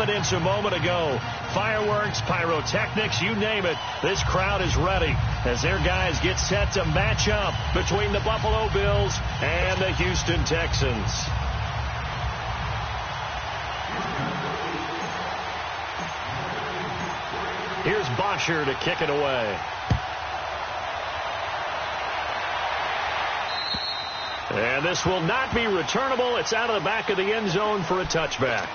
confidence a moment ago. Fireworks, pyrotechnics, you name it. This crowd is ready as their guys get set to match up between the Buffalo Bills and the Houston Texans. Here's Bosher to kick it away. And this will not be returnable. It's out of the back of the end zone for a touchback.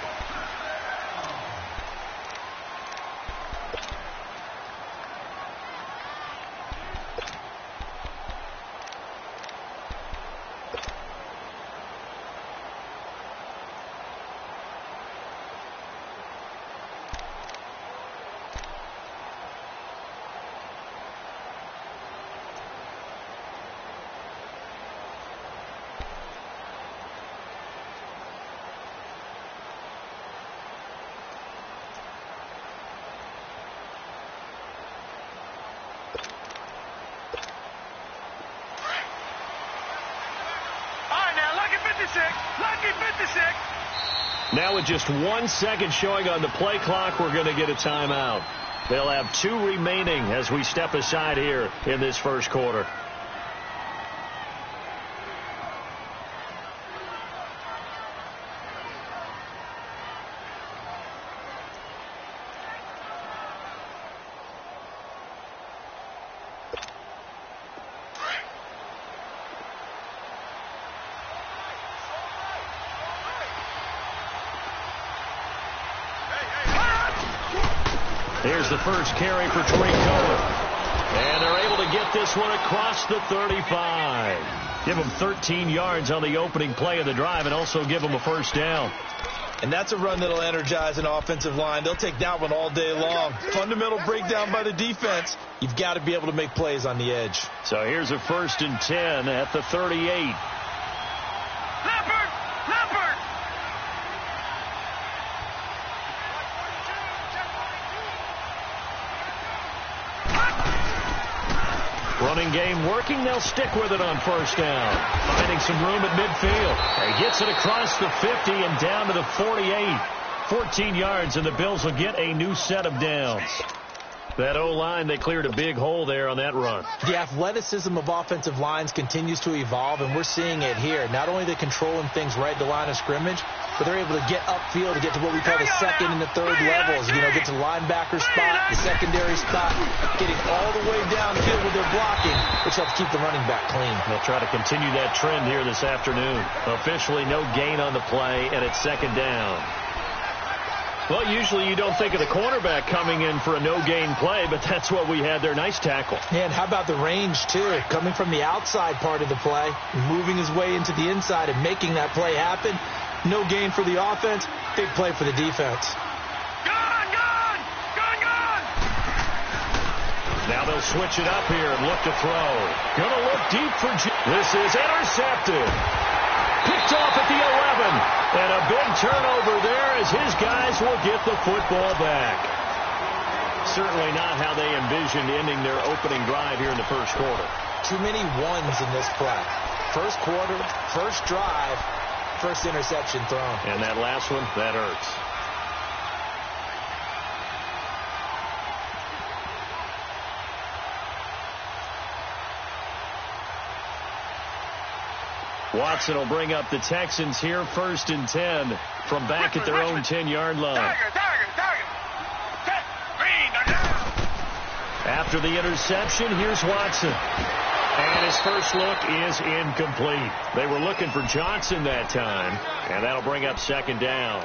Now with just 1 second showing on the play clock, we're going to get a timeout. They'll have 2 remaining as we step aside here in this first quarter. Here's the first carry for Tariq Cohen. And they're able to get this one across the 35. Give them 13 yards on the opening play of the drive and also give them a first down. And that's a run that'll energize an offensive line. They'll take that one all day long. Fundamental breakdown by the defense. You've got to be able to make plays on the edge. So here's a 1st and 10 at the 38. Running game working. They'll stick with it on first down. Finding some room at midfield. He gets it across the 50 and down to the 48. 14 yards, and the Bills will get a new set of downs. That O-line, they cleared a big hole there on that run. The athleticism of offensive lines continues to evolve, and we're seeing it here. Not only are they controlling things right at the line of scrimmage, but they're able to get upfield to get to what we call the second and the third levels. You know, get to the linebacker spot, the secondary spot, getting all the way downfield with their blocking, which helps keep the running back clean. They'll try to continue that trend here this afternoon. Officially no gain on the play, and it's second down. Well, usually you don't think of the cornerback coming in for a no-gain play, but that's what we had there. Nice tackle. And how about the range, too? Coming from the outside part of the play, moving his way into the inside and making that play happen. No gain for the offense, big play for the defense. Now they'll switch it up here and look to throw. Gonna look deep for this is intercepted. Picked off at the 11. And a big turnover there as his guys will get the football back. Certainly not how they envisioned ending their opening drive here in the first quarter. Too many ones in this play. First quarter, first drive, first interception thrown. And that last one, that hurts. Watson will bring up the Texans here, 1st and 10 from back at their own 10-yard line. After the interception, here's Watson. And his first look is incomplete. They were looking for Johnson that time, and that'll bring up second down.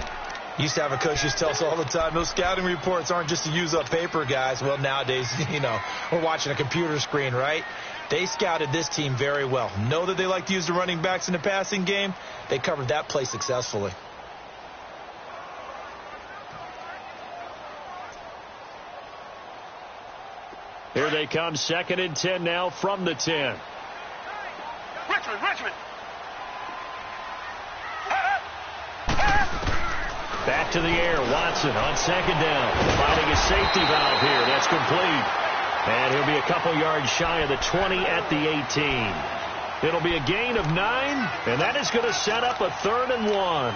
Used to have a coach used to tell us all the time, those scouting reports aren't just to use up paper, guys. Well, nowadays, you know, we're watching a computer screen, right? They scouted this team very well. Know that they like to use the running backs in the passing game. They covered that play successfully. Here they come, 2nd and 10 now from the 10. Richmond. Back to the air, Watson on 2nd down. Finding a safety valve here. That's complete. And he'll be a couple yards shy of the 20 at the 18. It'll be a gain of 9, and that is going to set up a 3rd and 1.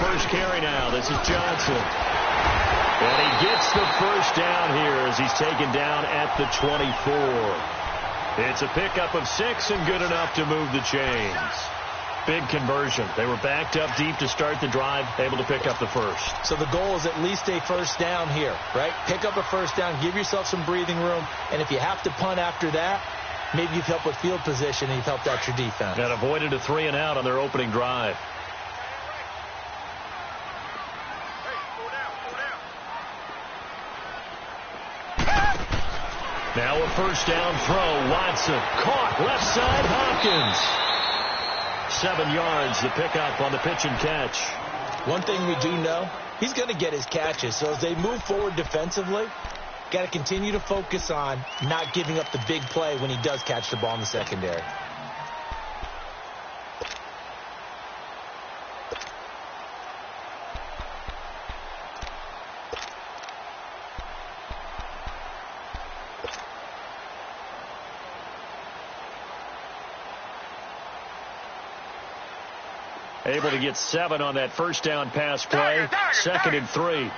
first carry now. This is Johnson. And he gets the first down here as he's taken down at the 24. It's a pickup of 6 and good enough to move the chains. Big conversion. They were backed up deep to start the drive, able to pick up the first. So the goal is at least a first down here, right? Pick up a first down, give yourself some breathing room, and if you have to punt after that, maybe you've helped with field position and you've helped out your defense. And avoided a 3-and-out on their opening drive. Now a first down throw. Watson caught left side. Hopkins. 7 yards, the pickup on the pitch and catch. One thing we do know, he's going to get his catches. So as they move forward defensively, got to continue to focus on not giving up the big play when he does catch the ball in the secondary. Able to get 7 on that first down pass play. Second and 3.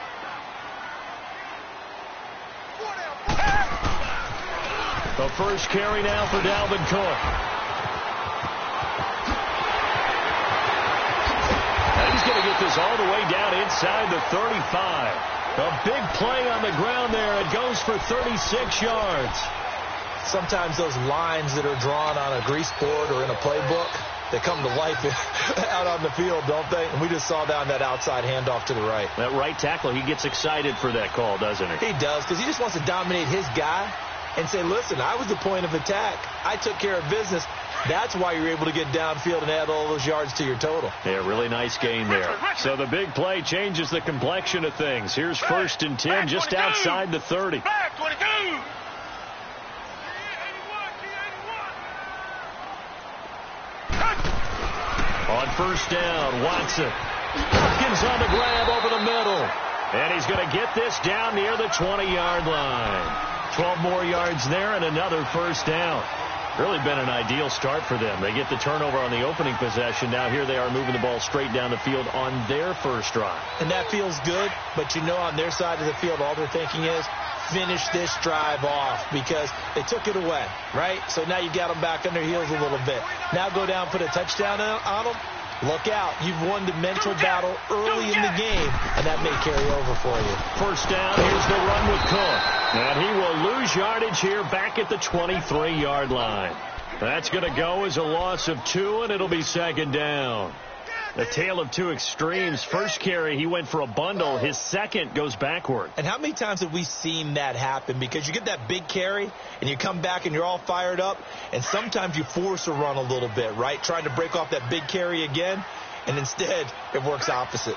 The first carry now for Dalvin Cook. And he's going to get this all the way down inside the 35. A big play on the ground there. It goes for 36 yards. Sometimes those lines that are drawn on a grease board or in a playbook, they come to life out on the field, don't they? And we just saw down that outside handoff to the right. That right tackle, he gets excited for that call, doesn't he? He does, because he just wants to dominate his guy and say, listen, I was the point of attack. I took care of business. That's why you're able to get downfield and add all those yards to your total. Yeah, really nice gain there. So the big play changes the complexion of things. Here's first and 10 just outside the 30. On first down, Watson. Hopkins on the grab over the middle. And he's going to get this down near the 20-yard line. 12 more yards there and another first down. Really been an ideal start for them. They get the turnover on the opening possession. Now here they are moving the ball straight down the field on their first drive. And that feels good, but you know on their side of the field all they're thinking is finish this drive off because they took it away, right? So now you got them back on their heels a little bit. Now go down, put a touchdown on them. Look out. You've won the mental battle early in the game, and that may carry over for you. First down, here's the run with Cook. And he will lose yardage here back at the 23-yard line. That's going to go as a loss of 2, and it'll be second down. The tale of two extremes. First carry, he went for a bundle. His second goes backward. And how many times have we seen that happen? Because you get that big carry, and you come back, and you're all fired up, and sometimes you force a run a little bit, right? Trying to break off that big carry again, and instead it works opposite.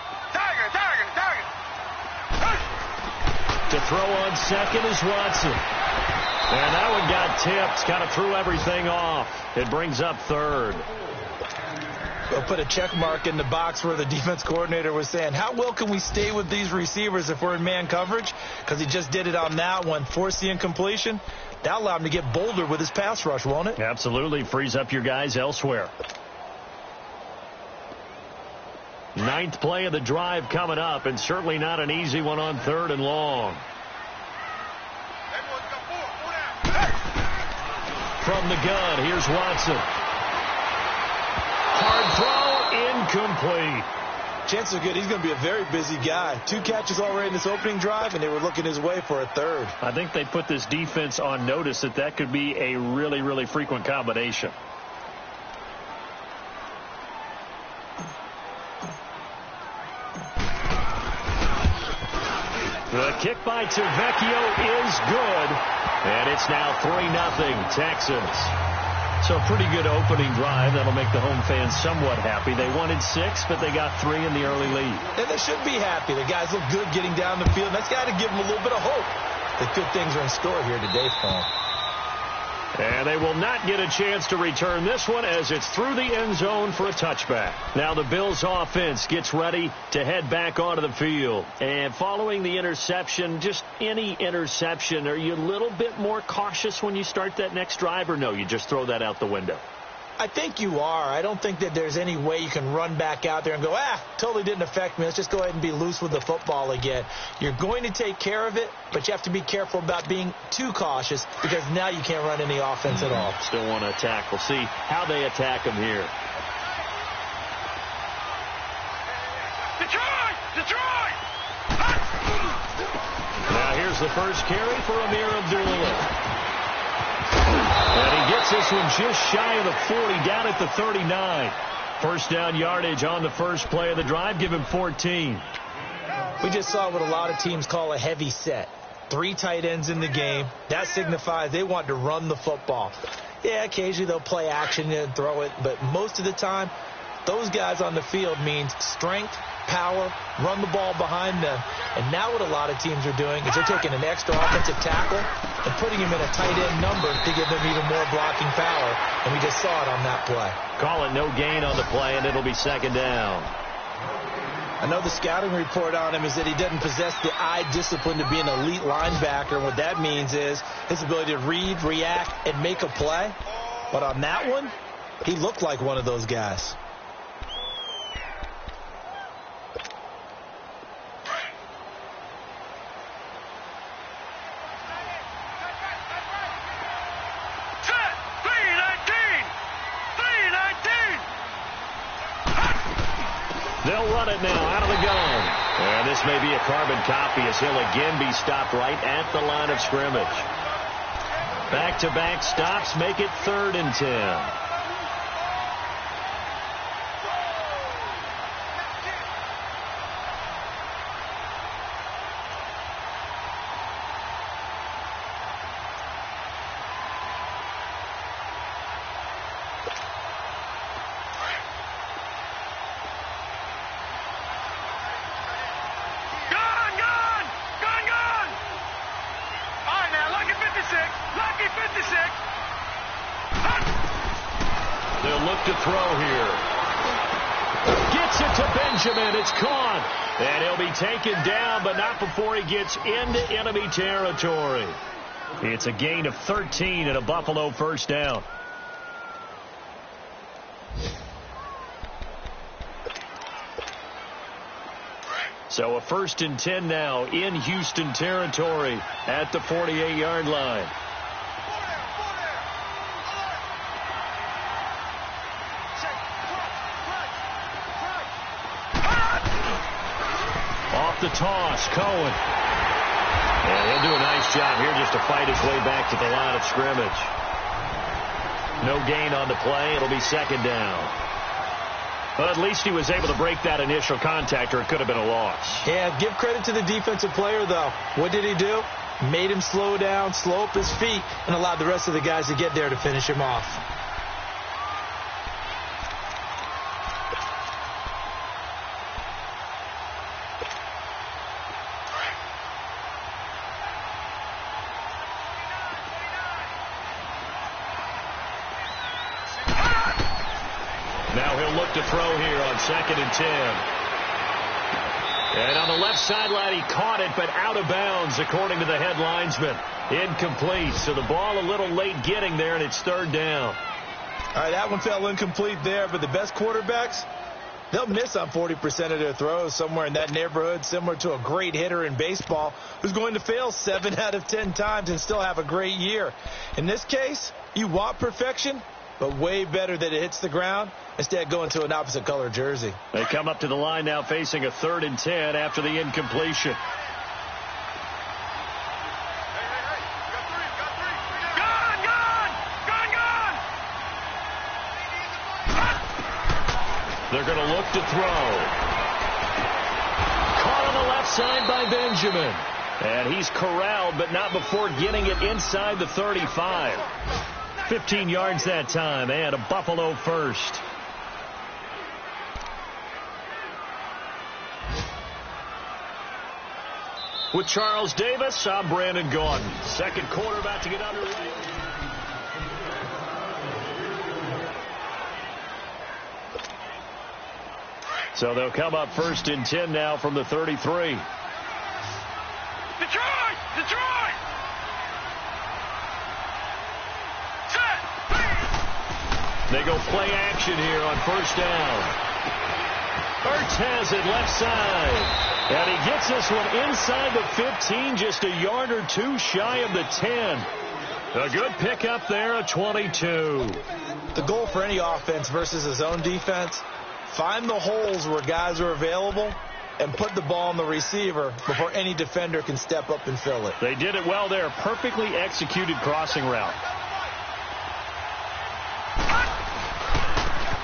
To throw on second is Watson. And that one got tipped. Kind of threw everything off. It brings up third. We'll put a check mark in the box where the defense coordinator was saying, how well can we stay with these receivers if we're in man coverage? Because he just did it on that one. Forced the incompletion. That allowed him to get bolder with his pass rush, won't it? Absolutely. Frees up your guys elsewhere. 9th play of the drive coming up, and certainly not an easy one on 3rd and long. From the gun, here's Watson. Hard throw, incomplete. Chances are good he's going to be a very busy guy. 2 catches already in this opening drive, and they were looking his way for a 3rd. I think they put this defense on notice that could be a really, really frequent combination. The kick by Tavecchio is good, and it's now 3-0 Texans. So a pretty good opening drive. That'll make the home fans somewhat happy. They wanted 6, but they got 3 in the early lead. And they should be happy. The guys look good getting down the field. That's got to give them a little bit of hope that good things are in store here today for them. And they will not get a chance to return this one as it's through the end zone for a touchback. Now the Bills offense gets ready to head back onto the field. And following the interception, just any interception, are you a little bit more cautious when you start that next drive, or no, you just throw that out the window? I think you are. I don't think that there's any way you can run back out there and go, totally didn't affect me. Let's just go ahead and be loose with the football again. You're going to take care of it, but you have to be careful about being too cautious because now you can't run any offense at all. Still want to attack. We'll see how they attack him here. Detroit! Now here's the first carry for Ameer Abdullah. And he gets this one just shy of the 40, down at the 39. First down yardage on the first play of the drive. Give him 14. We just saw what a lot of teams call a heavy set. 3 tight ends in the game. That signifies they want to run the football. Yeah, occasionally they'll play action and throw it, but most of the time, those guys on the field means strength, power, run the ball behind them. And now what a lot of teams are doing is they're taking an extra offensive tackle and putting him in a tight end number to give them even more blocking power. And we just saw it on that play. Call it no gain on the play, and it'll be second down. I know the scouting report on him is that he doesn't possess the eye discipline to be an elite linebacker. And what that means is his ability to read, react, and make a play. But on that one, he looked like one of those guys. They'll run it now out of the gun. And this may be a carbon copy as he'll again be stopped right at the line of scrimmage. Back-to-back stops make it 3rd and 10. They'll look to throw here. Gets it to Benjamin. It's caught. And he'll be taken down, but not before he gets into enemy territory. It's a gain of 13 and a Buffalo first down. So a 1st and 10 now in Houston territory at the 48-yard line. Off the toss, Cohen. And he'll do a nice job here just to fight his way back to the line of scrimmage. No gain on the play. It'll be second down. But at least he was able to break that initial contact, or it could have been a loss. Yeah, give credit to the defensive player, though. What did he do? Made him slow down, slow up his feet, and allowed the rest of the guys to get there to finish him off. Now he'll look to throw here on 2nd and 10. And on the left sideline, he caught it, but out of bounds, according to the head linesman. Incomplete, so the ball a little late getting there, and it's 3rd down. All right, that one fell incomplete there, but the best quarterbacks, they'll miss on 40% of their throws, somewhere in that neighborhood, similar to a great hitter in baseball who's going to fail 7 out of 10 times and still have a great year. In this case, you want perfection, but way better that it hits the ground instead of going to an opposite color jersey. They come up to the line now facing a 3rd and 10 after the incompletion. They're going to look to throw. Caught on the left side by Benjamin. And he's corralled, but not before getting it inside the 35. 15 yards that time, and a Buffalo first. With Charles Davis, I'm Brandon Gaudin. Second quarter about to get underway. So they'll come up 1st and 10 now from the 33. They go play action here on first down. Ertz has it left side. And he gets this one inside the 15, just a yard or two shy of the 10. A good pickup there, a 22. The goal for any offense versus his own defense, find the holes where guys are available and put the ball on the receiver before any defender can step up and fill it. They did it well there. Perfectly executed crossing route.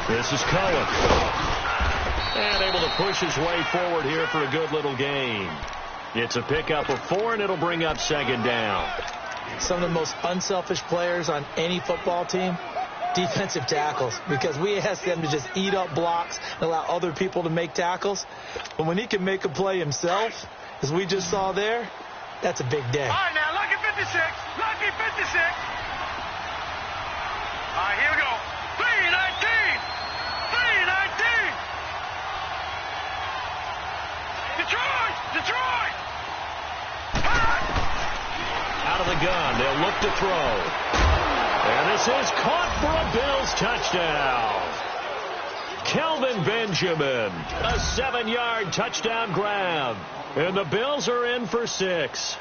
This is Cohen. And able to push his way forward here for a good little gain. It's a pickup of 4, and it'll bring up second down. Some of the most unselfish players on any football team, defensive tackles, because we ask them to just eat up blocks and allow other people to make tackles. But when he can make a play himself, as we just saw there, that's a big day. All right, now, lucky 56. Lucky 56. All right, here we go. 319. 319. Detroit! Detroit! Out of the gun, they'll look to throw. And this is caught for a Bills touchdown. Kelvin Benjamin, a 7-yard touchdown grab. And the Bills are in for 6.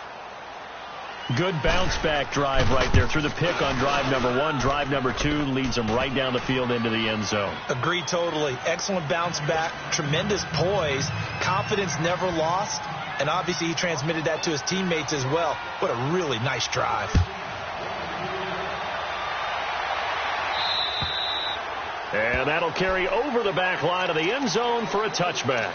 Good bounce-back drive right there through the pick on drive number 1. Drive number 2 leads them right down the field into the end zone. Agreed totally. Excellent bounce-back, tremendous poise, confidence never lost, and obviously he transmitted that to his teammates as well. What a really nice drive. And that'll carry over the back line of the end zone for a touchback.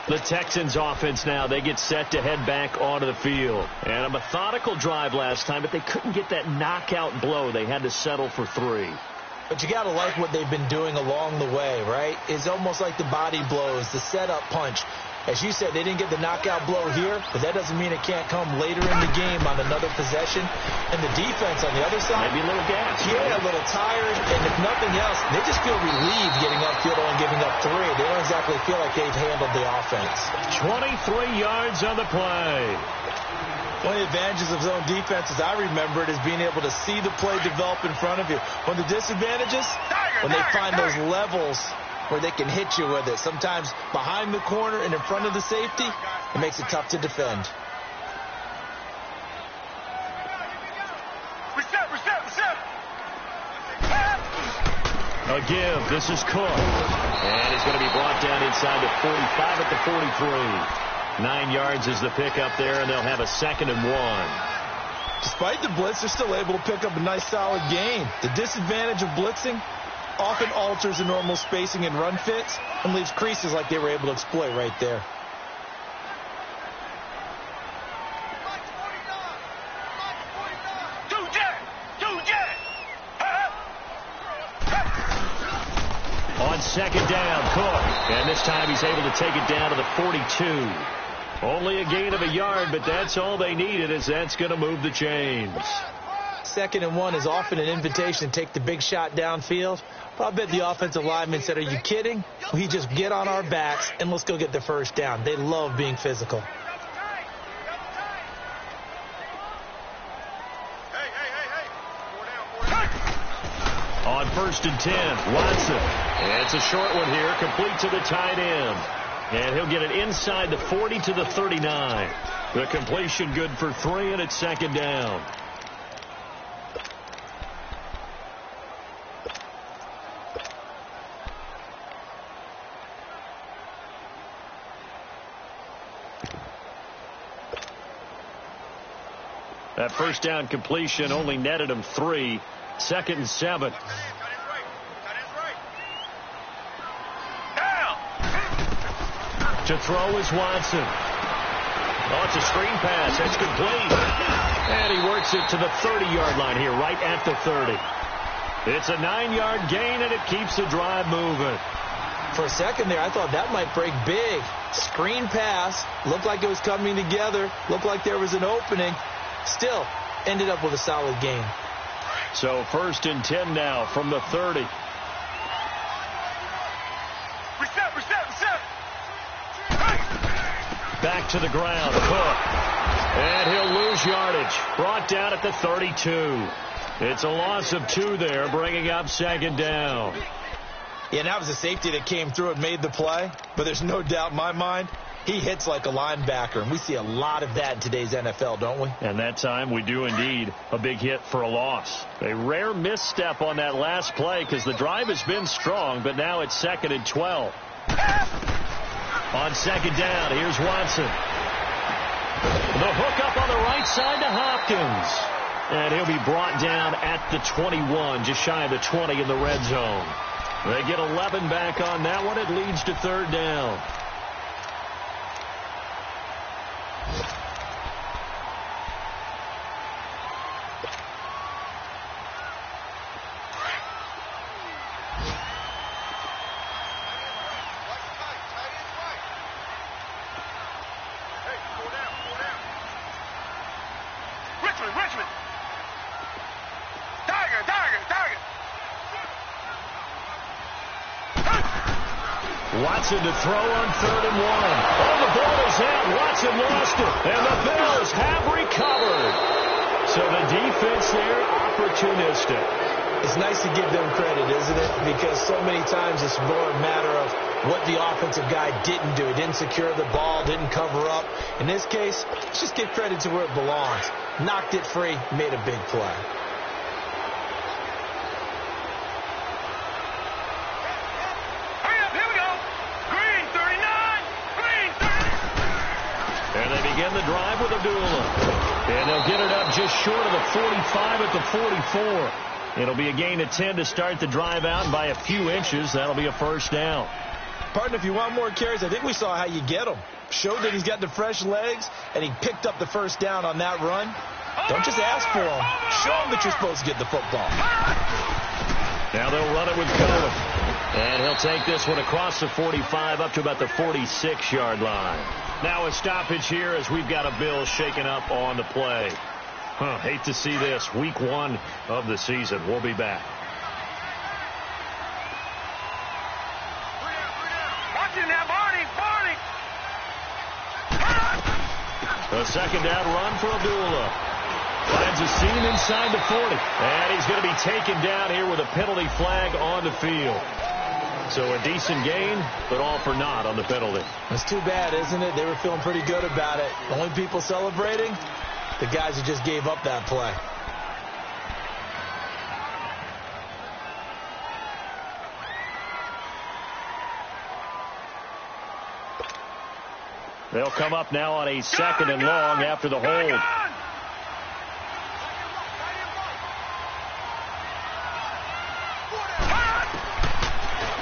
The Texans offense now, they get set to head back onto the field. And a methodical drive last time, but they couldn't get that knockout blow. They had to settle for 3. But you got to like what they've been doing along the way, right? It's almost like the body blows, the setup punch. As you said, they didn't get the knockout blow here, but that doesn't mean it can't come later in the game on another possession. And the defense on the other side, maybe a little gas. Yeah, a little tired. And if nothing else, they just feel relieved getting upfield and giving up 3. They don't exactly feel like they've handled the offense. 23 yards on the play. One of the advantages of zone defense, as I remember it, is being able to see the play develop in front of you. One of the disadvantages, when they find those levels where they can hit you with it, sometimes behind the corner and in front of the safety, it makes it tough to defend. Reset. A give. This is Cook. And he's going to be brought down inside the 45 at the 43. 9 yards is the pickup there, and they'll have a 2nd and 1. Despite the blitz, they're still able to pick up a nice solid gain. The disadvantage of blitzing often alters the normal spacing and run fits and leaves creases like they were able to exploit right there. On 2nd down, Cook. And this time he's able to take it down to the 42. Only a gain of a yard, but that's all they needed, as that's going to move the chains. 2nd and 1 is often an invitation to take the big shot downfield. But I bet the offensive lineman said, are you kidding? We just get on our backs and let's go get the first down. They love being physical. On 1st and 10, Watson. And it's a short one here, complete to the tight end. And he'll get it inside the 40 to the 39. The completion good for 3, and it's 2nd down. That first down completion only netted him 3. 2nd and 7. To throw is Watson. Oh, it's a screen pass. That's complete. And he works it to the 30-yard line here, right at the 30. It's a 9-yard gain, and it keeps the drive moving. For a second there, I thought that might break big. Screen pass. Looked like it was coming together. Looked like there was an opening. Still, ended up with a solid gain. So 1st and 10 now from the 30. Reset. Back to the ground, Cook. And he'll lose yardage. Brought down at the 32. It's a loss of 2 there, bringing up second down. Yeah, and that was a safety that came through and made the play. But there's no doubt in my mind, he hits like a linebacker. And we see a lot of that in today's NFL, don't we? And that time we do indeed. A big hit for a loss. A rare misstep on that last play because the drive has been strong, but now it's 2nd and 12. On second down, here's Watson. The hook up on the right side to Hopkins. And he'll be brought down at the 21, just shy of the 20 in the red zone. They get 11 back on that one. It leads to 3rd down. Richmond. Tiger. Watson to throw on 3rd and 1. Oh, the ball is out. Watson lost it. And the Bills have recovered. So the defense there, opportunistic. It's nice to give them credit, isn't it? Because so many times it's more a matter of what the offensive guy didn't do. He didn't secure the ball, didn't cover up. In this case, let's just give credit to where it belongs. Knocked it free, made a big play. And they begin the drive with Abdullah. And they'll get it up just short of the 45 at the 44. It'll be a gain of 10 to start the drive out, and by a few inches, that'll be a 1st down. Partner, if you want more carries, I think we saw how you get them. Showed that he's got the fresh legs, and he picked up the 1st down on that run. Don't just ask for them. Show them that you're supposed to get the football. Now they'll run it with Cohen. And he'll take this one across the 45 up to about the 46-yard line. Now a stoppage here as we've got a Bills shaken up on the play. Hate to see this. Week 1 of the season. We'll be back. Watching that, Barney. A 2nd down run for Abdullah. Finds a seam inside the 40. And he's going to be taken down here with a penalty flag on the field. So a decent gain, but all for naught on the penalty. It's too bad, isn't it? They were feeling pretty good about it. The only people celebrating, the guys who just gave up that play. They'll come up now on a 2nd and long after the hold.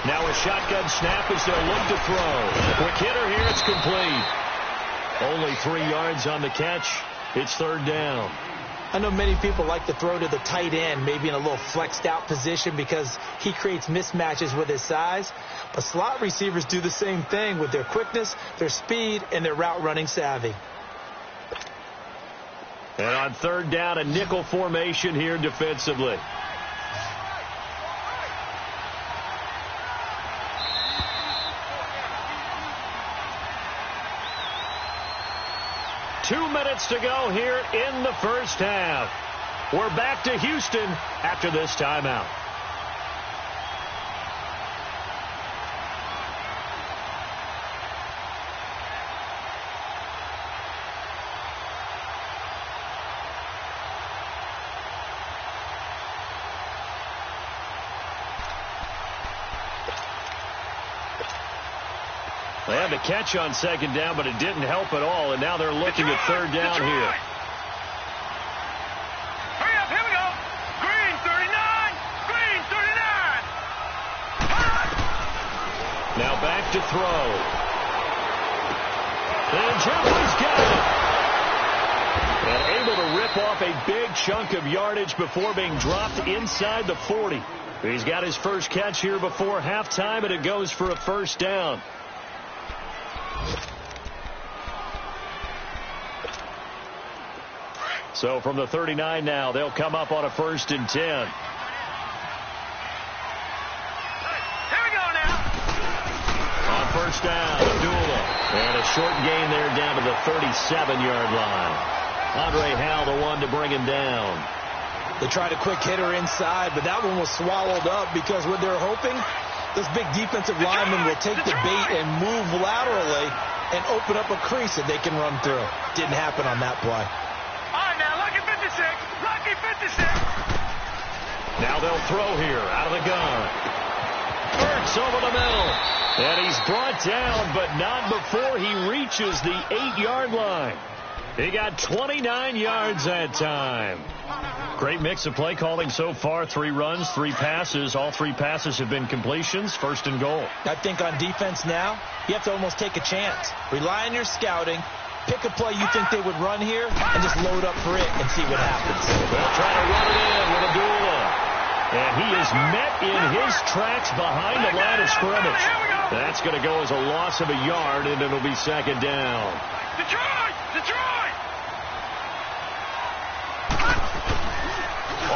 Now a shotgun snap as they'll look to throw. Quick hitter here, it's complete. Only 3 yards on the catch. It's 3rd down. I know many people like to throw to the tight end, maybe in a little flexed out position because he creates mismatches with his size. But slot receivers do the same thing with their quickness, their speed, and their route running savvy. And on 3rd down, a nickel formation here defensively. Two minutes to go here in the 1st half. We're back to Houston after this timeout. They had to catch on 2nd down, but it didn't help at all, and now they're looking at 3rd down here. Hurry up, here we go. Green 39. Now back to throw. And Jeffrey's got it. And able to rip off a big chunk of yardage before being dropped inside the 40. He's got his first catch here before halftime, and it goes for a 1st down. So from the 39 now, they'll come up on a 1st and 10. Here we go now. On 1st down, Abdullah. And a short gain there down to the 37-yard line. Andre Howell, the one to bring him down. They tried a quick hitter inside, but that one was swallowed up because what they're hoping, this big defensive lineman will take the bait and move laterally and open up a crease that they can run through. Didn't happen on that play. All right, now, lucky 56. Lucky 56. Now they'll throw here out of the gun. Burks over the middle. And he's brought down, but not before he reaches the 8-yard line. He got 29 yards that time. Great mix of play calling so far. 3 runs, 3 passes. All 3 passes have been completions. First and goal. I think on defense now, you have to almost take a chance. Rely on your scouting. Pick a play you think they would run here and just load up for it and see what happens. They'll try to run it in with Abdullah. And he is met in his tracks behind the line of scrimmage. That's going to go as a loss of a yard, and it'll be second down. Detroit! Detroit!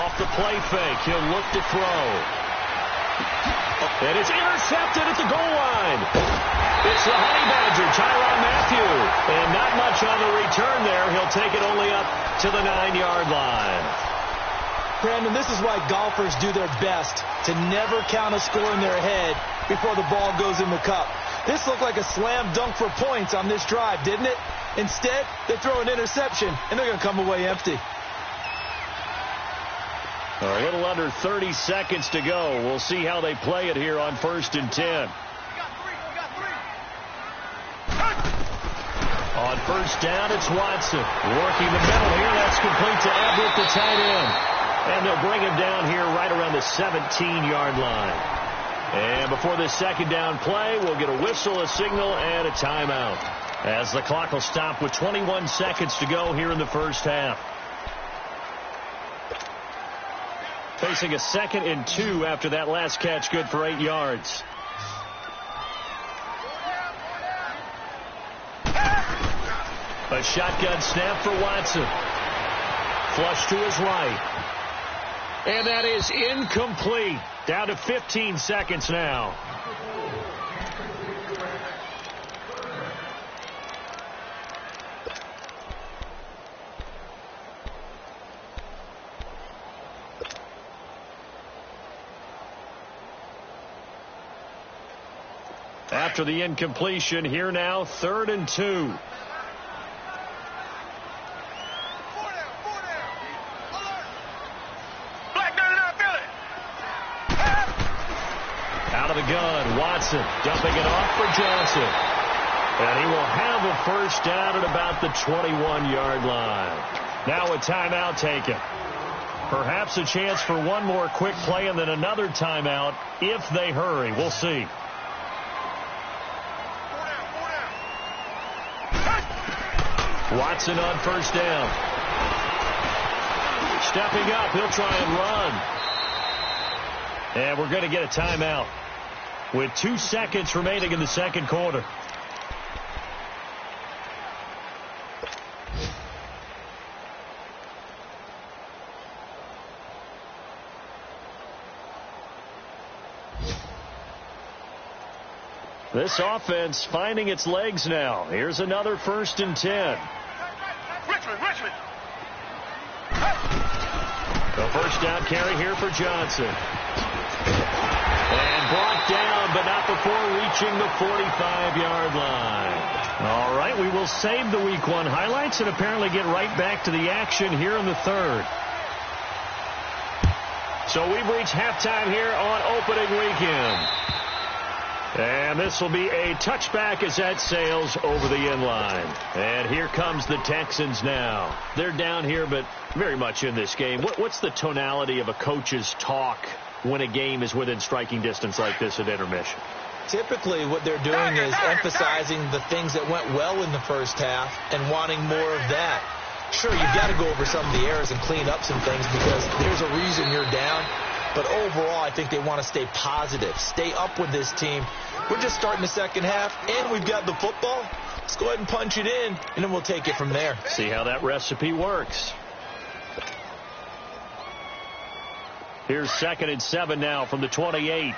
Off the play fake, he'll look to throw. And it's intercepted at the goal line. It's the Honey Badger, Tyrann Mathieu. And not much on the return there. He'll take it only up to the 9-yard line. Brandon, this is why golfers do their best to never count a score in their head before the ball goes in the cup. This looked like a slam dunk for points on this drive, didn't it? Instead, they throw an interception, and they're going to come away empty. A little under 30 seconds to go. We'll see how they play it here on 1st and 10. On 1st down, it's Watson. Working the middle here. That's complete to Everett, the tight end. And they'll bring him down here right around the 17-yard line. And before this second down play, we'll get a whistle, a signal, and a timeout. As the clock will stop with 21 seconds to go here in the first half. Facing a 2nd and 2 after that last catch, good for 8 yards. A shotgun snap for Watson. Flush to his right. And that is incomplete. Down to 15 seconds now. After the incompletion, here now, 3rd and 2. Out of the gun, Watson dumping it off for Johnson. And he will have a first down at about the 21-yard line. Now a timeout taken. Perhaps a chance for one more quick play and then another timeout if they hurry. We'll see. Watson on 1st down. Stepping up, he'll try and run. And we're going to get a timeout with 2 seconds remaining in the second quarter. This offense finding its legs now. Here's another 1st and 10. Richmond. The first down carry here for Johnson. And brought down, but not before reaching the 45-yard line. All right, we will save the Week 1 highlights and apparently get right back to the action here in the 3rd. So we've reached halftime here on opening weekend. And this will be a touchback as that sails over the end line. And here comes the Texans now. They're down here, but very much in this game. What's the tonality of a coach's talk when a game is within striking distance like this at intermission? Typically, what they're doing is emphasizing the things that went well in the first half and wanting more of that. Sure, you've got to go over some of the errors and clean up some things because there's a reason you're down. But overall, I think they want to stay positive, stay up with this team. We're just starting the second half, and we've got the football. Let's go ahead and punch it in, and then we'll take it from there. See how that recipe works. Here's 2nd and 7 now from the 28.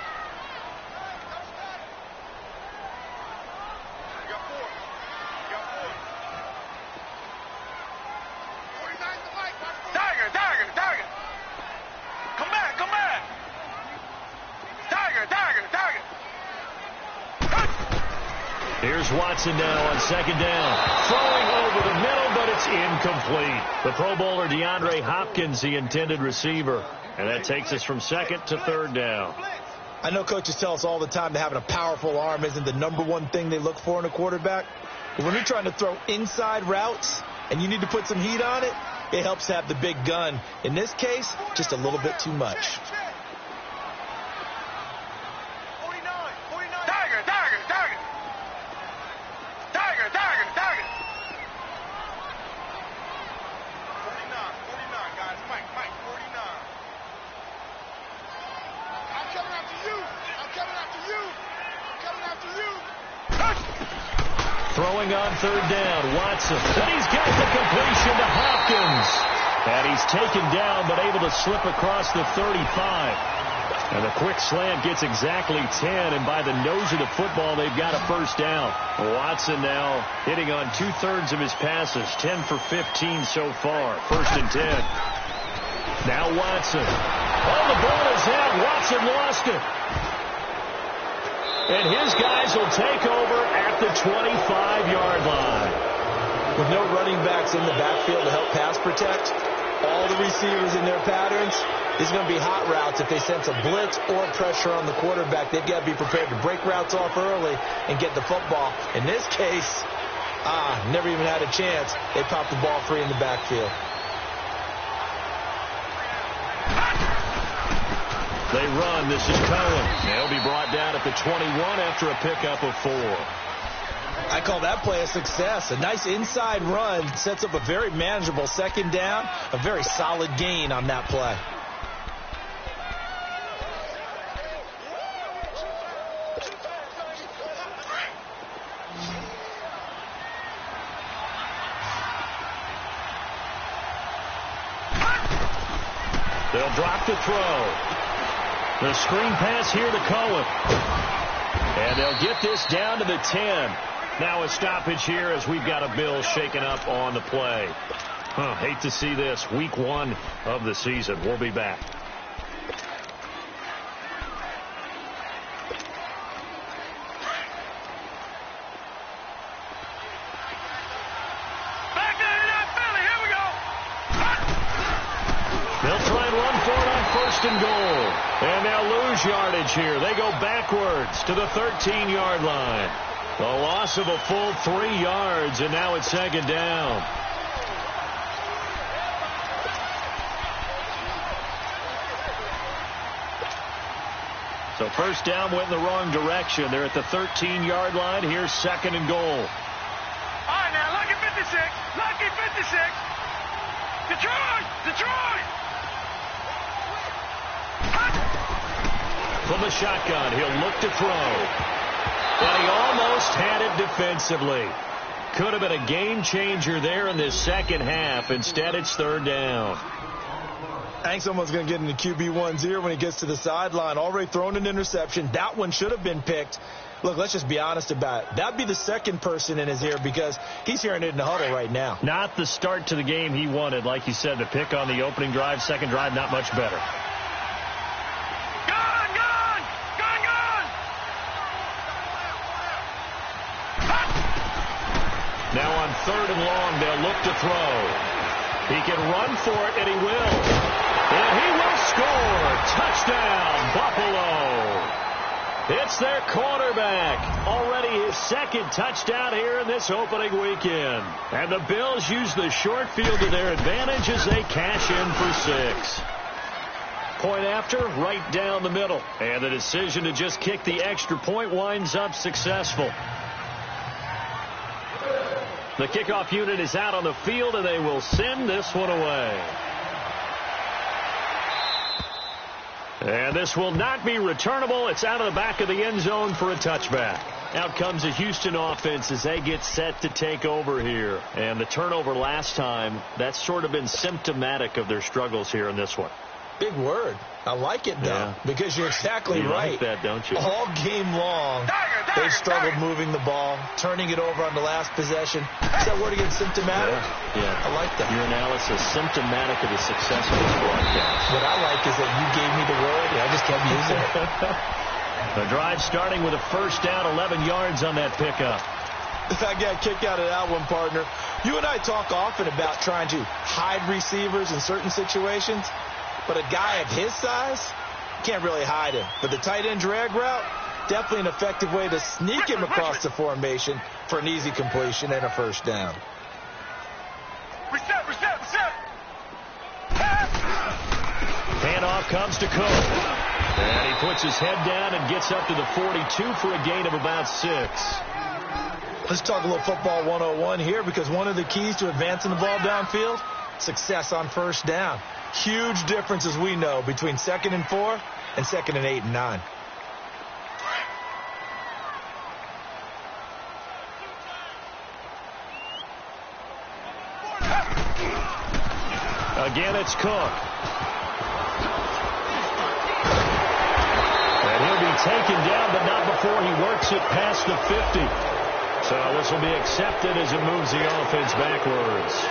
Watson now on second down. Throwing over the middle, but it's incomplete. The Pro Bowler DeAndre Hopkins, the intended receiver. And that takes us from second to third down. I know coaches tell us all the time that having a powerful arm isn't the number one thing they look for in a quarterback. But when you're trying to throw inside routes and you need to put some heat on it, it helps to have the big gun. In this case, just a little bit too much. Throwing on third down, Watson. And he's got the completion to Hopkins. And he's taken down, but able to slip across the 35. And the quick slant gets exactly 10, and by the nose of the football, they've got a first down. Watson now hitting on 2/3 of his passes, 10 for 15 so far. First and 10. Now Watson. Oh, the ball is out. Watson lost it. And his guys will take over at the 25-yard line. With no running backs in the backfield to help pass protect, all the receivers in their patterns, these are going to be hot routes. If they sense a blitz or pressure on the quarterback, they've got to be prepared to break routes off early and get the football. In this case, never even had a chance. They popped the ball free in the backfield. They run. This is Cohen. They'll be brought down at the 21 after a pickup of 4. I call that play a success. A nice inside run sets up a very manageable second down. A very solid gain on that play. They'll drop the throw. The screen pass here to Cohen. And they'll get this down to the 10. Now a stoppage here as we've got a Bill shaken up on the play. Hate to see this. Week 1 of the season. We'll be back. They'll try and run for it on first and goal. And they'll lose yardage here. They go backwards to the 13-yard line. The loss of a full 3 yards, and now it's second down. So first down went in the wrong direction. They're at the 13-yard line. Here's second and goal. All right, now, lucky 56. Lucky 56. Detroit! Detroit! From the shotgun, he'll look to throw. And he almost had it defensively. Could have been a game changer there in this second half. Instead, it's third down. I think someone's going to get into QB1's ear when he gets to the sideline. Already thrown an interception. That one should have been picked. Look, let's just be honest about it. That'd be the second person in his ear because he's hearing it in the huddle right now. Not the start to the game he wanted. Like you said, the pick on the opening drive, second drive, not much better. Now on third and long, they'll look to throw. He can run for it, and he will. And he will score. Touchdown, Buffalo. It's their quarterback. Already his second touchdown here in this opening weekend. And the Bills use the short field to their advantage as they cash in for 6. Point after, right down the middle. And the decision to just kick the extra point winds up successful. The kickoff unit is out on the field, and they will send this one away. And this will not be returnable. It's out of the back of the end zone for a touchback. Out comes the Houston offense as they get set to take over here. And the turnover last time, that's sort of been symptomatic of their struggles here in this one. Big word. I like it, though, because you're exactly right. You like that, don't you? All game long, they've struggled moving the ball, turning it over on the last possession. Is that word again, symptomatic? Yeah. I like that. Your analysis, symptomatic of the success of this broadcast. What I like is that you gave me the word, and I just kept using it. The drive starting with a first down, 11 yards on that pickup. I got a kick out of that one, partner. You and I talk often about trying to hide receivers in certain situations, but a guy of his size can't really hide him. But the tight end drag route, definitely an effective way to sneak him across the formation for an easy completion and a first down. Reset. Handoff comes to Cook. And he puts his head down and gets up to the 42 for a gain of about 6. Let's talk a little football 101 here, because one of the keys to advancing the ball downfield, success on first down. Huge difference, as we know, between 2nd and 4 and 2nd and 8 and 9. Again, it's Cook. And he'll be taken down, but not before he works it past the 50. So this will be accepted as it moves the offense backwards.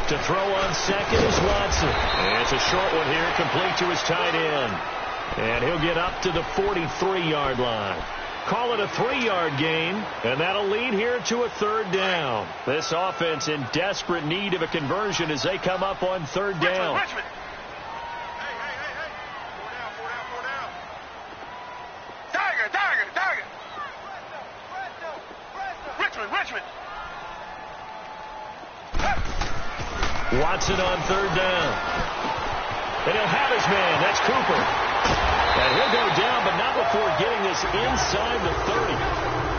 To throw on second is Watson. And it's a short one here, complete to his tight end. And he'll get up to the 43-yard line. Call it a 3-yard gain, and that'll lead here to a 3rd down. This offense in desperate need of a conversion as they come up on 3rd down. Richmond. Hey. 4 down. Tiger. Richmond. Watson on 3rd down. And he'll have his man. That's Cooper. And he'll go down, but not before getting this inside the 30.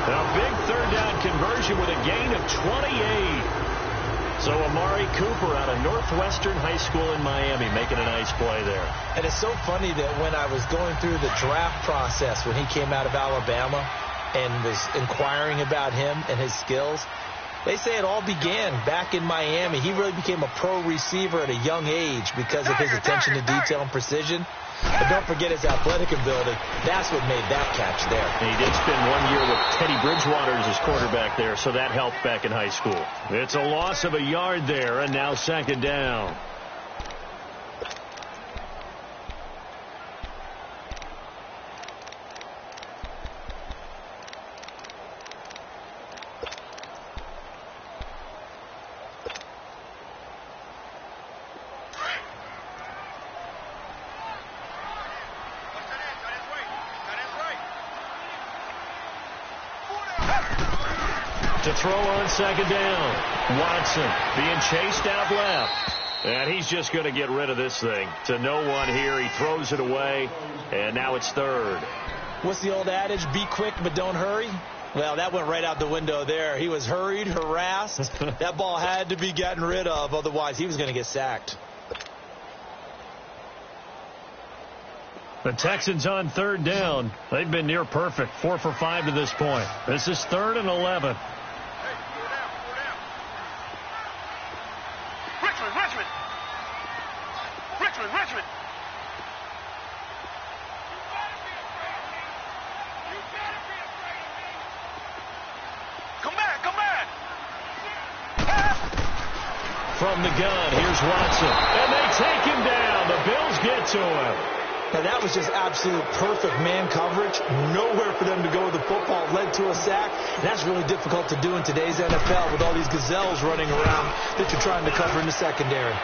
A big 3rd down conversion with a gain of 28. So Amari Cooper out of Northwestern High School in Miami making a nice play there. And it's so funny that when I was going through the draft process when he came out of Alabama and was inquiring about him and his skills, they say it all began back in Miami. He really became a pro receiver at a young age because of his attention to detail and precision. But don't forget his athletic ability. That's what made that catch there. And he did spend 1 year with Teddy Bridgewater as his quarterback there, so that helped back in high school. It's a loss of a yard there, and now 2nd down. To throw on 2nd down. Watson being chased out left. And he's just going to get rid of this thing. To no one here. He throws it away. And now it's 3rd. What's the old adage? Be quick, but don't hurry. Well, that went right out the window there. He was hurried, harassed. That ball had to be gotten rid of. Otherwise, he was going to get sacked. The Texans on 3rd down. They've been near perfect. 4 for 5 to this point. This is 3rd and 11. Richmond. Come back. From the gun, here's Watson. And they take him down. The Bills get to him. Now, that was just absolute perfect man coverage. Nowhere for them to go with the football. Led to a sack. That's really difficult to do in today's NFL with all these gazelles running around that you're trying to cover in the secondary.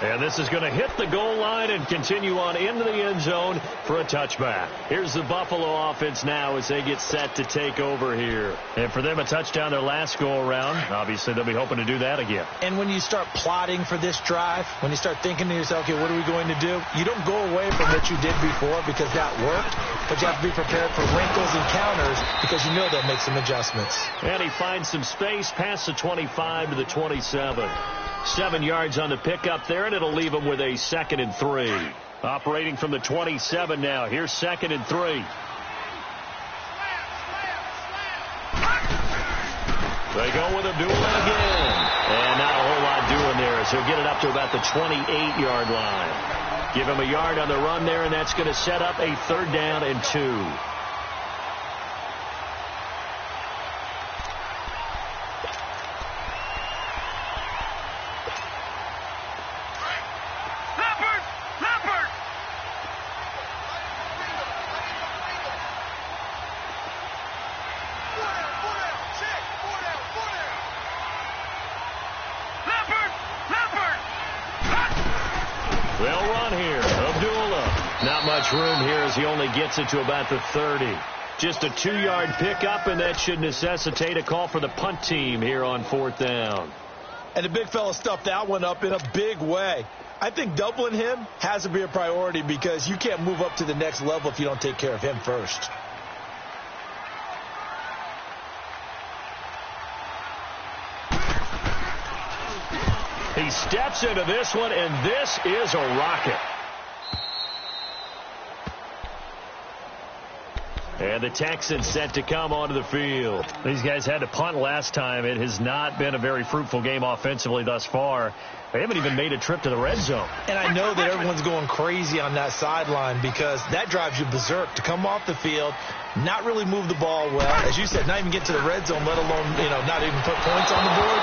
And this is going to hit the goal line and continue on into the end zone for a touchback. Here's the Buffalo offense now as they get set to take over here. And for them, a touchdown their last go-around. Obviously, they'll be hoping to do that again. And when you start plotting for this drive, when you start thinking to yourself, okay, what are we going to do? You don't go away from what you did before because that worked, but you have to be prepared for wrinkles and counters because you know they'll make some adjustments. And he finds some space past the 25 to the 27. 7 yards on the pickup there, and it'll leave him with a 2nd and 3. Operating from the 27 now. Here's 2nd and 3. They go with Abdullah again. And not a whole lot doing there as he'll get it up to about the 28-yard line. Give him a yard on the run there, and that's going to set up a 3rd down and 2. They'll run here. Abdullah. Not much room here as he only gets it to about the 30. Just a 2-yard pickup, and that should necessitate a call for the punt team here on 4th down. And the big fella stuffed that one up in a big way. I think doubling him has to be a priority because you can't move up to the next level if you don't take care of him first. He steps into this one, and this is a rocket. And the Texans set to come onto the field. These guys had to punt last time. It has not been a very fruitful game offensively thus far. They haven't even made a trip to the red zone. And I know that everyone's going crazy on that sideline because that drives you berserk to come off the field, not really move the ball well. As you said, not even get to the red zone, let alone, not even put points on the board.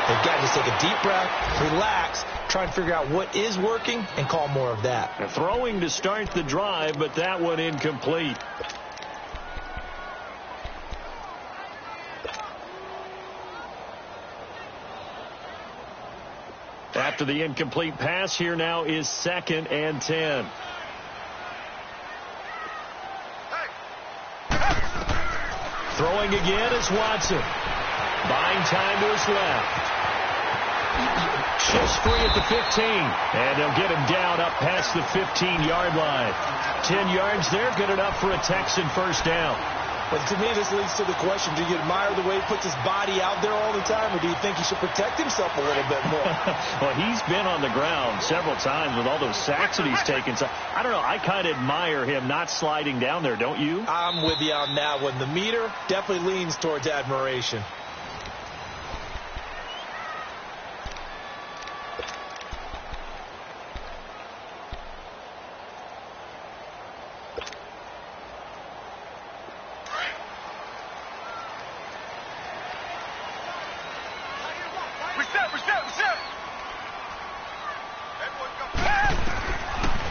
They've got to just take a deep breath, relax, try and figure out what is working, and call more of that. And throwing to start the drive, but that one incomplete. After the incomplete pass, here now is 2nd and 10. Throwing again is Watson. Buying time to his left. Shifts free at the 15. And they'll get him down up past the 15-yard line. 10 yards there, good enough for a Texan first down. But to me, this leads to the question, do you admire the way he puts his body out there all the time, or do you think he should protect himself a little bit more? Well, he's been on the ground several times with all those sacks that he's taken. So, I don't know, I kind of admire him not sliding down there, don't you? I'm with you on that one. The meter definitely leans towards admiration.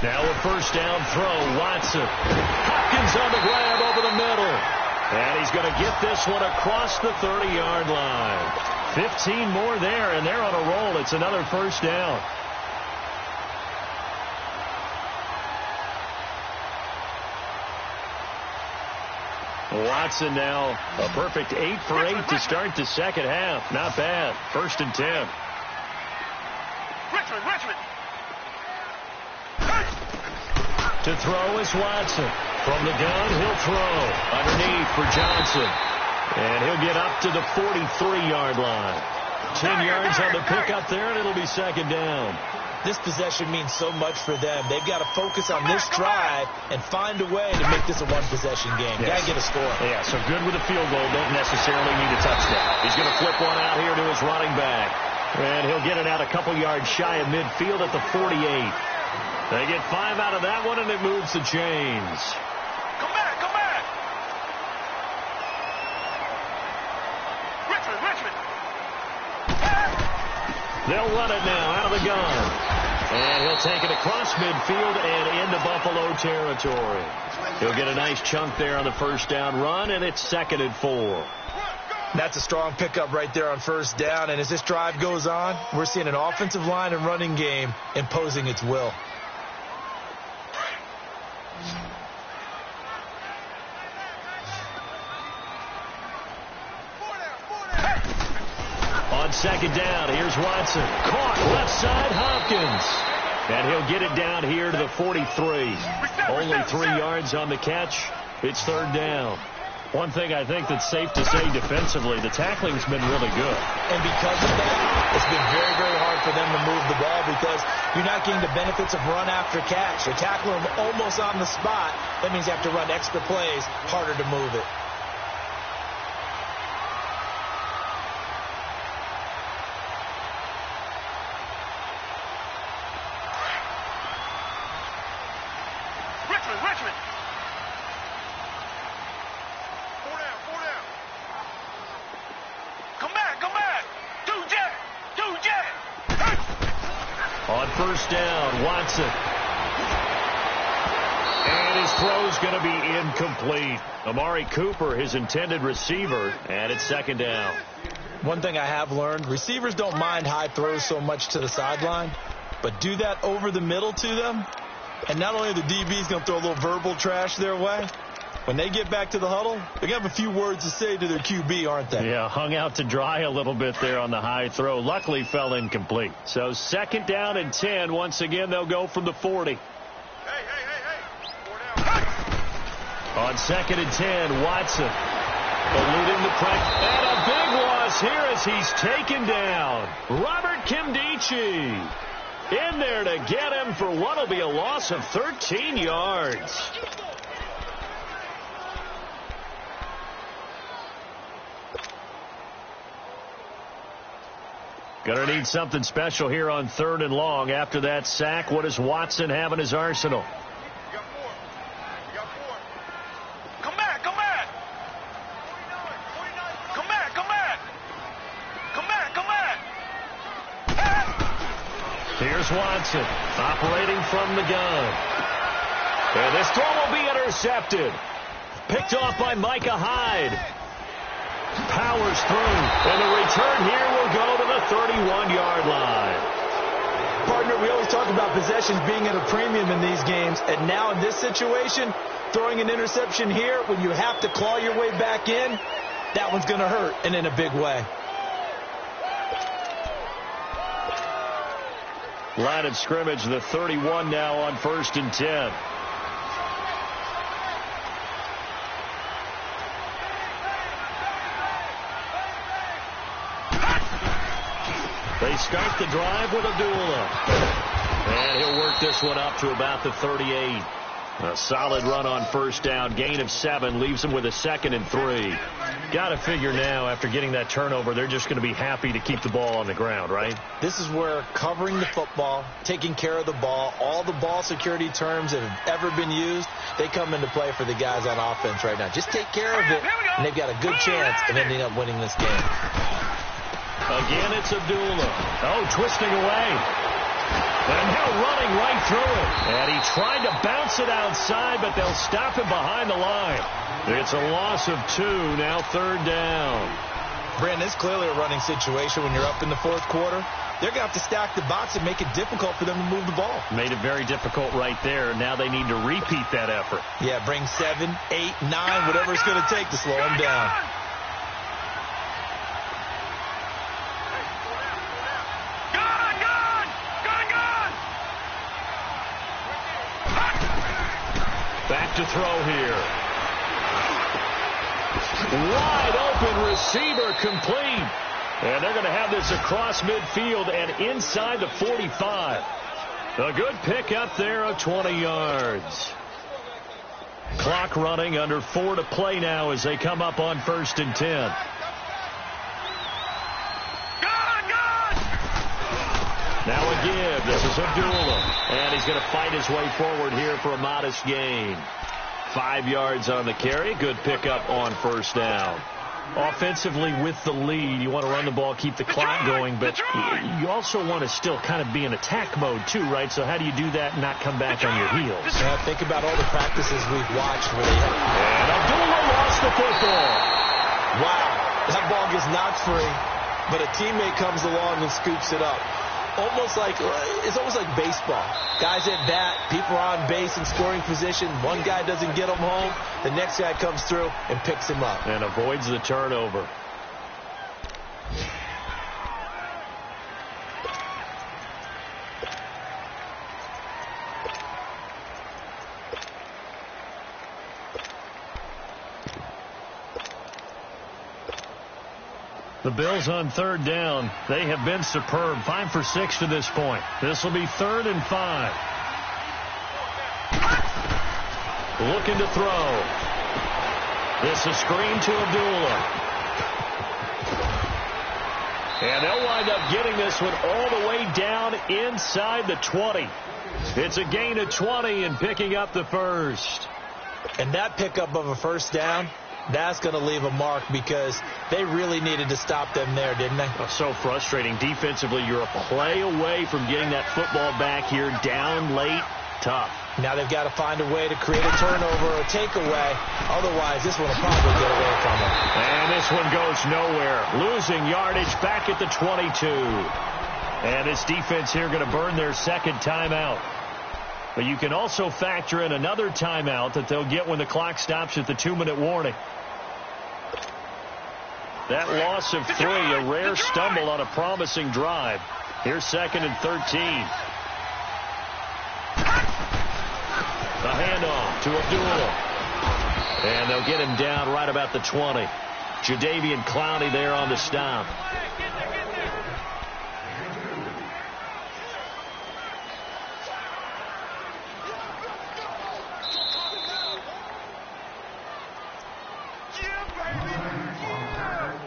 Now a first down throw, Watson. Hopkins on the grab over the middle. And he's going to get this one across the 30-yard line. 15 more there, and they're on a roll. It's another first down. Watson now a perfect 8 for 8 to start the second half. Not bad. 1st and 10. Richmond. To throw is Watson. From the gun, he'll throw. Underneath for Johnson. And he'll get up to the 43-yard line. 10 yards on the pickup there, and it'll be second down. This possession means so much for them. They've got to focus on this drive and find a way to make this a one-possession game. Yes. Got to get a score. Yeah, so good with a field goal. Don't necessarily need a touchdown. He's going to flip one out here to his running back. And he'll get it out a couple yards shy of midfield at the 48. They get 5 out of that one, and it moves the chains. Come back. Richmond. They'll run it now out of the gun. And he'll take it across midfield and into Buffalo territory. He'll get a nice chunk there on the first down run, and it's 2nd and 4. That's a strong pickup right there on first down. And as this drive goes on, we're seeing an offensive line and running game imposing its will. On second down, here's Watson. Caught left side, Hopkins. And he'll get it down here to the 43. Only 3 yards on the catch. It's 3rd down. One thing I think that's safe to say defensively, the tackling's been really good. And because of that, it's been very, very hard for them to move the ball because you're not getting the benefits of run after catch. You're tackling them almost on the spot. That means you have to run extra plays, harder to move it. Richmond. 4 down. Come back. Two jet. On first down, Watson. And his throw's going to be incomplete. Amari Cooper, his intended receiver, and it's 2nd down. One thing I have learned, receivers don't mind high throws so much to the sideline. But do that over the middle to them, and not only are the DBs going to throw a little verbal trash their way, when they get back to the huddle, they're going to have a few words to say to their QB, aren't they? Yeah, hung out to dry a little bit there on the high throw. Luckily fell incomplete. So 2nd down and 10. Once again, they'll go from the 40. Hey. 4 down. On 2nd and 10, Watson eluding the pressure. And a big loss here as he's taken down. Robert Kimdichie in there to get him for what will be a loss of 13 yards. Going to need something special here on 3rd and long. After that sack, what does Watson have in his arsenal? You got 4. Come back. Come back. Here's Watson operating from the gun. And this throw will be intercepted. Picked off by Micah Hyde. Powers through. And the return here will go to the 31-yard line. Partner, we always talk about possessions being at a premium in these games. And now in this situation, throwing an interception here when you have to claw your way back in, that one's going to hurt, and in a big way. Line of scrimmage, the 31 now on 1st and 10. They start the drive with Abdullah. And he'll work this one up to about the 38. A solid run on 1st down. Gain of 7 leaves them with a 2nd and 3. Got to figure now, after getting that turnover, they're just going to be happy to keep the ball on the ground, right? This is where covering the football, taking care of the ball, all the ball security terms that have ever been used, they come into play for the guys on offense right now. Just take care of it, and they've got a good chance of ending up winning this game. Again, it's Abdullah. Oh, twisting away. And now running right through it. And he tried to bounce it outside, but they'll stop him behind the line. It's a loss of 2, now 3rd down. Brandon, it's clearly a running situation when you're up in the 4th quarter. They're going to have to stack the box and make it difficult for them to move the ball. Made it very difficult right there. Now they need to repeat that effort. Yeah, bring 7, 8, 9, whatever it's going to take to slow them down. Back to throw here. Wide open receiver complete. And they're going to have this across midfield and inside the 45. A good pickup there of 20 yards. Clock running, under 4 to play now as they come up on 1st and 10. Now a give. This is Abdullah. And he's going to fight his way forward here for a modest gain. 5 yards on the carry. Good pickup on 1st down. Offensively with the lead, you want to run the ball, keep the clock going, but you also want to still kind of be in attack mode too, right? So how do you do that and not come back on your heels? Yeah, think about all the practices we've watched where they have... And Abdullah lost the football. Wow. That ball gets knocked free, but a teammate comes along and scoops it up. It's almost like baseball. Guys at bat, people are on base in scoring position. One guy doesn't get him home. The next guy comes through and picks him up. And avoids the turnover. The Bills on 3rd down. They have been superb. 5 for 6 to this point. This will be 3rd and 5. Looking to throw. This is screen to Abdullah. And they'll wind up getting this one all the way down inside the 20. It's a gain of 20 and picking up the 1st. And that pickup of a 1st down, that's going to leave a mark because they really needed to stop them there, didn't they? Oh, so frustrating. Defensively, you're a play away from getting that football back here. Down late, tough. Now they've got to find a way to create a turnover or takeaway. Otherwise, this one will probably get away from them. And this one goes nowhere. Losing yardage back at the 22. And this defense here going to burn their second timeout. But you can also factor in another timeout that they'll get when the clock stops at the 2-minute warning. That loss of 3, a rare stumble on a promising drive. Here's 2nd and 13. The handoff to Abdullah. And they'll get him down right about the 20. Jadeveon Clowney there on the stop.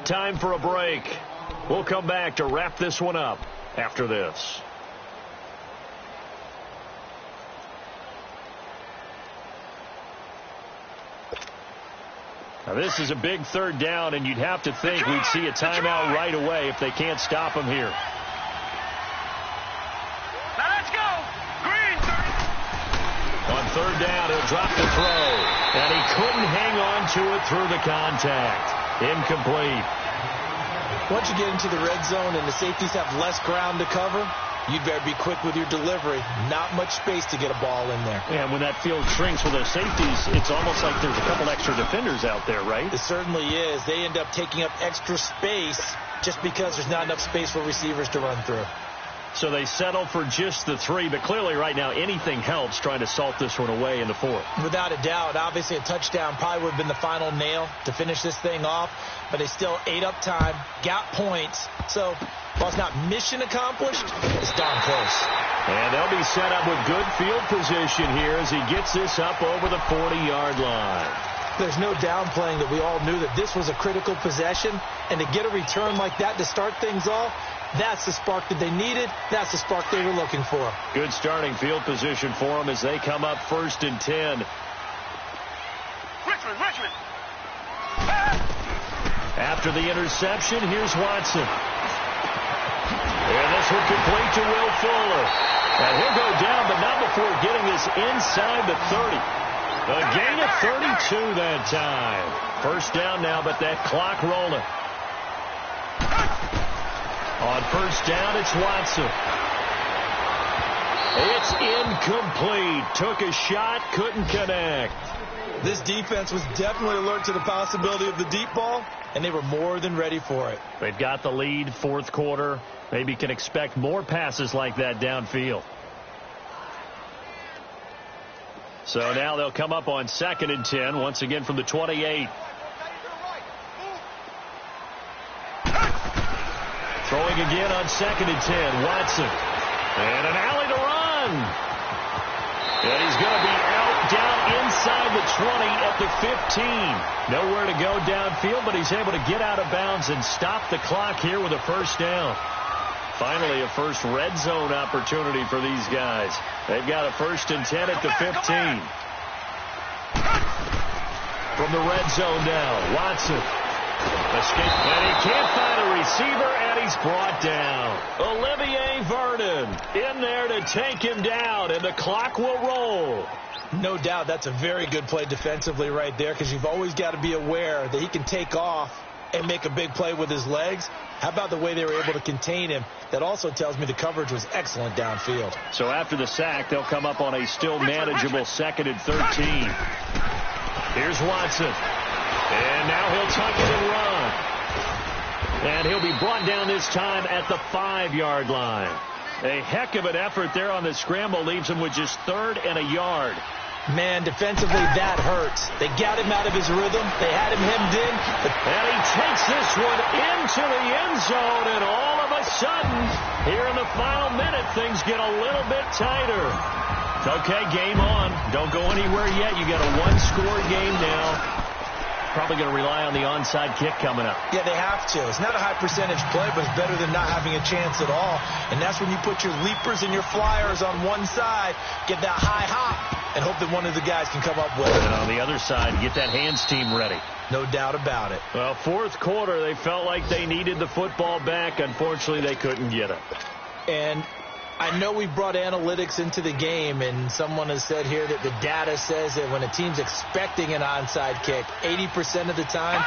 Time for a break. We'll come back to wrap this one up after this. Now this is a big 3rd down, and you'd have to think we'd see a timeout right away if they can't stop him here. Now let's go. Green. On 3rd down, he'll drop the throw, and he couldn't hang on to it through the contact. Incomplete. Once you get into the red zone and the safeties have less ground to cover, you'd better be quick with your delivery. Not much space to get a ball in there. And when that field shrinks with those safeties, it's almost like there's a couple extra defenders out there, right? It certainly is. They end up taking up extra space just because there's not enough space for receivers to run through. So they settle for just the 3, but clearly right now anything helps trying to salt this one away in the 4th. Without a doubt. Obviously a touchdown probably would have been the final nail to finish this thing off, but they still ate up time, got points. So while it's not mission accomplished, it's darn close. And they'll be set up with good field position here as he gets this up over the 40-yard line. There's no downplaying that we all knew that this was a critical possession, and to get a return like that to start things off, that's the spark that they needed. That's the spark they were looking for. Good starting field position for them as they come up 1st and 10. Richmond. After the interception, here's Watson. And this will complete to Will Fuller. And he'll go down, but not before getting this inside the 30. A gain of 32 that time. 1st down now, but that clock rolling. On 1st down, it's Watson. It's incomplete. Took a shot, couldn't connect. This defense was definitely alert to the possibility of the deep ball, and they were more than ready for it. They've got the lead, 4th quarter. Maybe can expect more passes like that downfield. So now they'll come up on 2nd and 10, once again from the 28. Throwing again on 2nd and 10, Watson. And an alley to run. And he's going to be out down inside the 20 at the 15. Nowhere to go downfield, but he's able to get out of bounds and stop the clock here with a 1st down. Finally, a first red zone opportunity for these guys. They've got a 1st and 10 at the 15. From the red zone now, Watson. Escape, and he can't find a receiver, and he's brought down. Olivier Vernon in there to take him down, and the clock will roll. No doubt that's a very good play defensively right there, because you've always got to be aware that he can take off and make a big play with his legs. How about the way they were able to contain him? That also tells me the coverage was excellent downfield. So after the sack, they'll come up on a still manageable 2nd and 13. Here's Watson. And now he'll tuck it and run. And he'll be brought down this time at the 5-yard line. A heck of an effort there on the scramble leaves him with just 3rd and a yard. Man, defensively, that hurts. They got him out of his rhythm. They had him hemmed in. And he takes this one into the end zone, and all of a sudden, here in the final minute, things get a little bit tighter. Okay, game on. Don't go anywhere yet. You got a 1-score game now. Probably going to rely on the onside kick coming up. Yeah, they have to. It's not a high percentage play, but it's better than not having a chance at all. And that's when you put your leapers and your flyers on one side, get that high hop, and hope that one of the guys can come up with it. And on the other side, get that hands team ready. No doubt about it. Well, 4th quarter, they felt like they needed the football back. Unfortunately, they couldn't get it. And I know we brought analytics into the game, and someone has said here that the data says that when a team's expecting an onside kick, 80% of the time,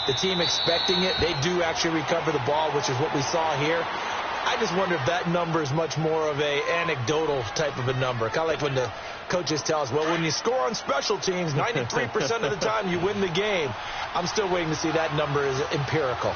the team expecting it, they do actually recover the ball, which is what we saw here. I just wonder if that number is much more of a anecdotal type of a number. Kind of like when the coaches tell us, well, when you score on special teams, 93% of the time you win the game. I'm still waiting to see that number is empirical.